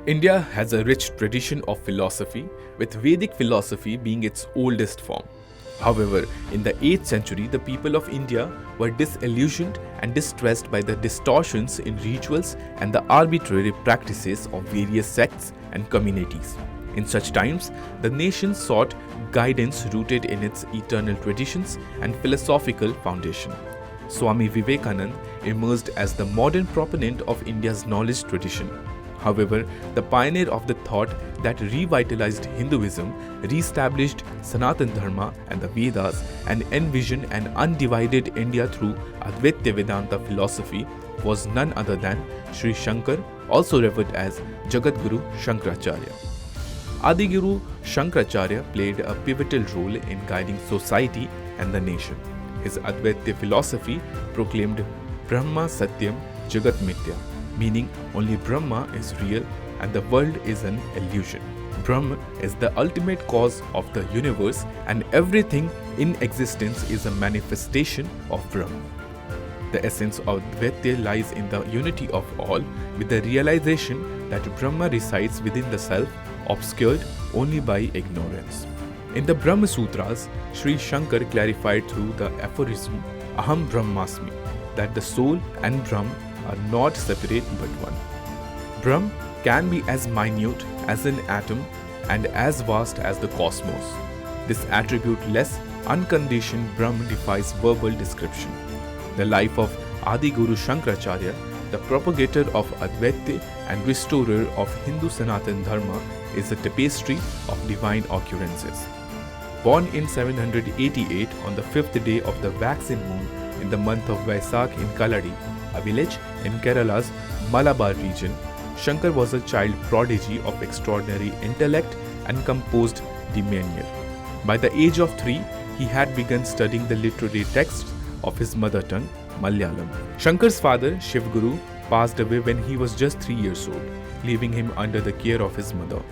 India has a rich tradition of philosophy, with Vedic philosophy being its oldest form. However, in the 8th century, the people of India were disillusioned and distressed by the distortions in rituals and the arbitrary practices of various sects and communities. In such times, the nation sought guidance rooted in its eternal traditions and philosophical foundation. Swami Vivekananda emerged as the modern proponent of India's knowledge tradition. However, the pioneer of the thought that revitalized Hinduism, re-established Sanatana Dharma and the Vedas, and envisioned an undivided India through Advaita Vedanta philosophy was none other than Shri Shankar, also revered as Jagadguru Shankaracharya. Adi Shankaracharya played a pivotal role in guiding society and the nation. His Advaita philosophy proclaimed Brahma Satyam Jagat Mithya, meaning only Brahma is real and the world is an illusion. Brahma is the ultimate cause of the universe and everything in existence is a manifestation of Brahma. The essence of Advaita lies in the unity of all, with the realization that Brahma resides within the self, obscured only by ignorance. In the Brahma Sutras, Sri Shankar clarified through the aphorism Aham Brahmasmi that the soul and Brahma are not separate but one. Brahma can be as minute as an atom and as vast as the cosmos. This attribute-less, unconditioned Brahma defies verbal description. The life of Adi Guru Shankaracharya, the propagator of Advaita and restorer of Hindu Sanatana Dharma, is a tapestry of divine occurrences. Born in 788 on the 5th day of the waxing moon in the month of Vaisakh in Kaladi, a village in Kerala's Malabar region, Shankar was a child prodigy of extraordinary intellect and composed demeanor. By the age of 3, he had begun studying the literary texts of his mother tongue, Malayalam. Shankar's father, Shiv Guru, passed away when he was just 3 years old, leaving him under the care of his mother.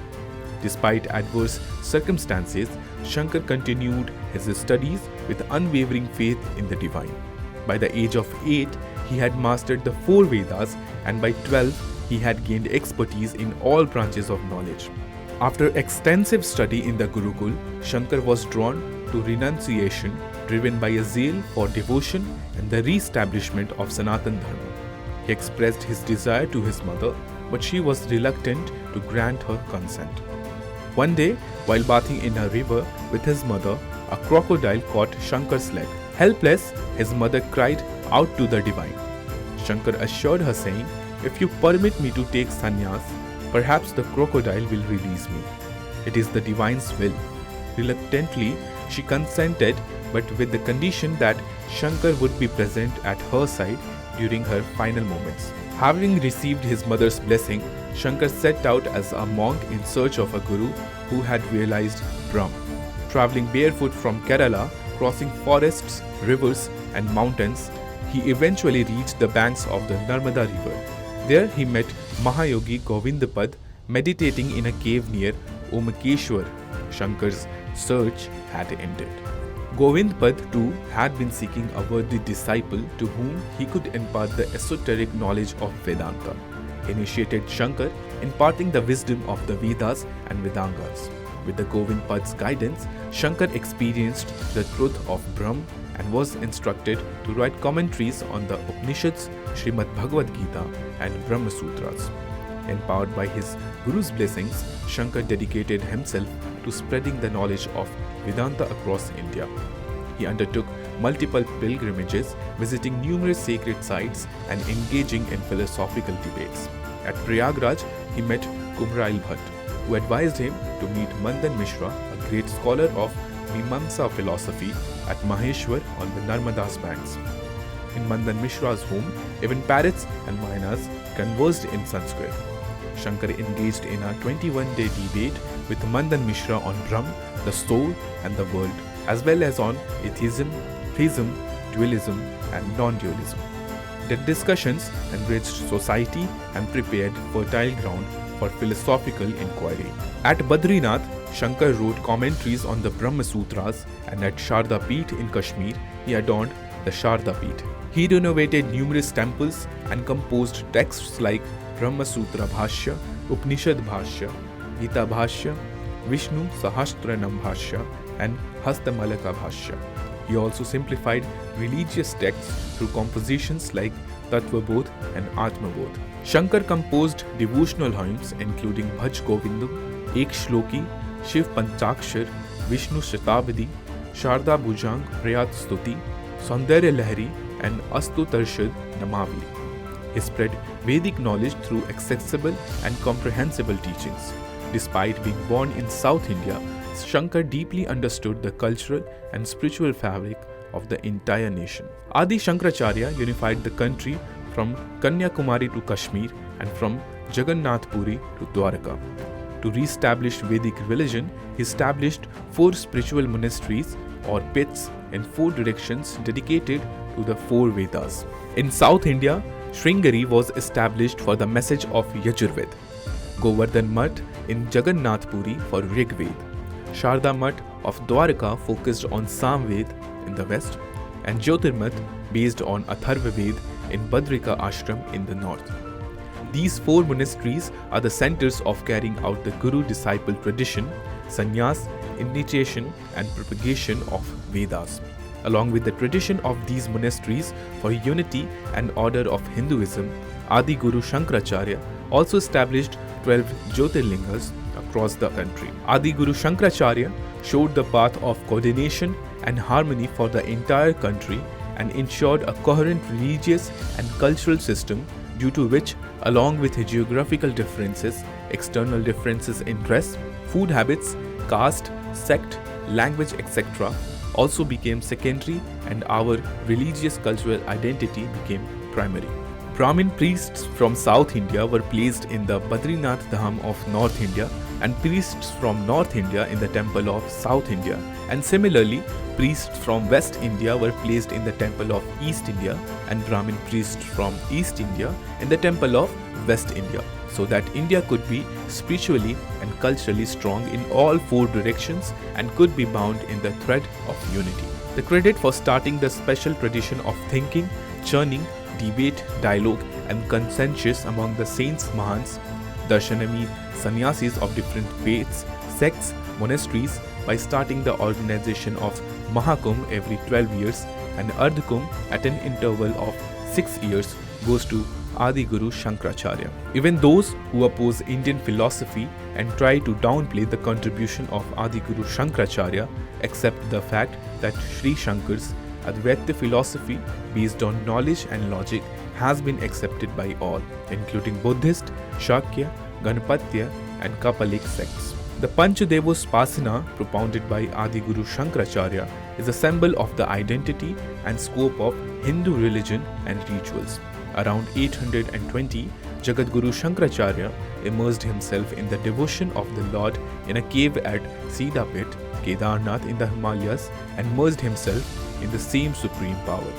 Despite adverse circumstances, Shankar continued his studies with unwavering faith in the divine. By the age of 8, he had mastered the 4 Vedas, and by 12, he had gained expertise in all branches of knowledge. After extensive study in the Gurukul, Shankar was drawn to renunciation, driven by a zeal for devotion and the re-establishment of Sanatana Dharma. He expressed his desire to his mother, but she was reluctant to grant her consent. One day, while bathing in a river with his mother, a crocodile caught Shankar's leg. Helpless, his mother cried out to the divine. Shankar assured her, saying, "If you permit me to take sannyas, perhaps the crocodile will release me. It is the divine's will." Reluctantly, she consented, but with the condition that Shankar would be present at her side during her final moments. Having received his mother's blessing, Shankar set out as a monk in search of a guru who had realized Brahma. Traveling barefoot from Kerala, crossing forests, rivers, and mountains, he eventually reached the banks of the Narmada river. There he met Mahayogi Govindpad meditating in a cave near Omkeshwar. Shankar's search had ended. Govindpad too had been seeking a worthy disciple to whom he could impart the esoteric knowledge of Vedanta. He initiated Shankar, imparting the wisdom of the Vedas and Vedangas. With the Govindpad's guidance, Shankar experienced the truth of Brahma and was instructed to write commentaries on the Upanishads, Srimad Bhagavad Gita, and Brahma Sutras. Empowered by his Guru's blessings, Shankar dedicated himself to spreading the knowledge of Vedanta across India. He undertook multiple pilgrimages, visiting numerous sacred sites and engaging in philosophical debates. At Prayagraj, he met Kumrail Bhatt, who advised him to meet Mandan Mishra, a great scholar of Mimamsa philosophy, at Maheshwar on the Narmada's banks. In Mandan Mishra's home, even parrots and mynas conversed in Sanskrit. Shankar engaged in a 21-day debate with Mandan Mishra on Brahma, the soul, and the world, as well as on atheism, theism, dualism, and non-dualism. The discussions enriched society and prepared fertile ground for philosophical inquiry. At Badrinath, Shankar wrote commentaries on the Brahma Sutras, and at Sharda Peeth in Kashmir, he adorned the Sharda Peeth. He renovated numerous temples and composed texts like Brahma Sutra Bhashya, Upanishad Bhashya, Gita Bhashya, Vishnu Sahasranam Bhashya, and Hastamalaka Bhashya. He also simplified religious texts through compositions like Tattvabodh and Atmabodh. Shankar composed devotional hymns including Bhaj Govindam, Ek Shloki, Shiv Panchakshar, Vishnu Shatabdi, Sharda Bhujang Prayat Stuti, Saundarya Lahari, and Astu Tarshad Namavli. He spread Vedic knowledge through accessible and comprehensible teachings. Despite being born in South India, Shankar deeply understood the cultural and spiritual fabric of the entire nation. Adi Shankaracharya unified the country from Kanyakumari to Kashmir and from Jagannath Puri to Dwarka. To re-establish Vedic religion, he established 4 spiritual monasteries or pits in 4 directions dedicated to the 4 Vedas. In South India, Sringeri was established for the message of Yajurved, Govardhan Mutt in Jagannath Puri for Rigved, Sharda Mutt of Dwarka focused on Samved in the west, and Jyotirmutt based on Atharvaved in Badrika Ashram in the north. These 4 monasteries are the centers of carrying out the Guru-disciple tradition, sannyas, initiation and propagation of Vedas. Along with the tradition of these monasteries for unity and order of Hinduism, Adi Guru Shankaracharya also established 12 Jyotirlingas across the country. Adi Guru Shankaracharya showed the path of coordination and harmony for the entire country and ensured a coherent religious and cultural system, due to which, along with geographical differences, external differences in dress, food habits, caste, sect, language, etc., also became secondary and our religious cultural identity became primary. Brahmin priests from South India were placed in the Badrinath Dham of North India and priests from North India in the temple of South India, and similarly priests from West India were placed in the temple of East India and Brahmin priests from East India in the temple of West India, so that India could be spiritually and culturally strong in all 4 directions and could be bound in the thread of unity. The credit for starting the special tradition of thinking, churning, debate, dialogue and consensus among the saints Mahants, Darshanami, sannyasis of different faiths, sects, monasteries by starting the organization of Mahakumbh every 12 years and Ardhakumbh at an interval of 6 years goes to Adi Guru Shankaracharya. Even those who oppose Indian philosophy and try to downplay the contribution of Adi Guru Shankaracharya accept the fact that Shri Shankar's Advaita philosophy based on knowledge and logic has been accepted by all, including Buddhist, Shakya, Ganapatya and Kapalik sects. The Panchadevosupasana propounded by Adi Guru Shankaracharya is a symbol of the identity and scope of Hindu religion and rituals. Around 820, Jagadguru Shankaracharya immersed himself in the devotion of the Lord in a cave at Siddhapit, Kedarnath in the Himalayas, and merged himself in the same supreme power.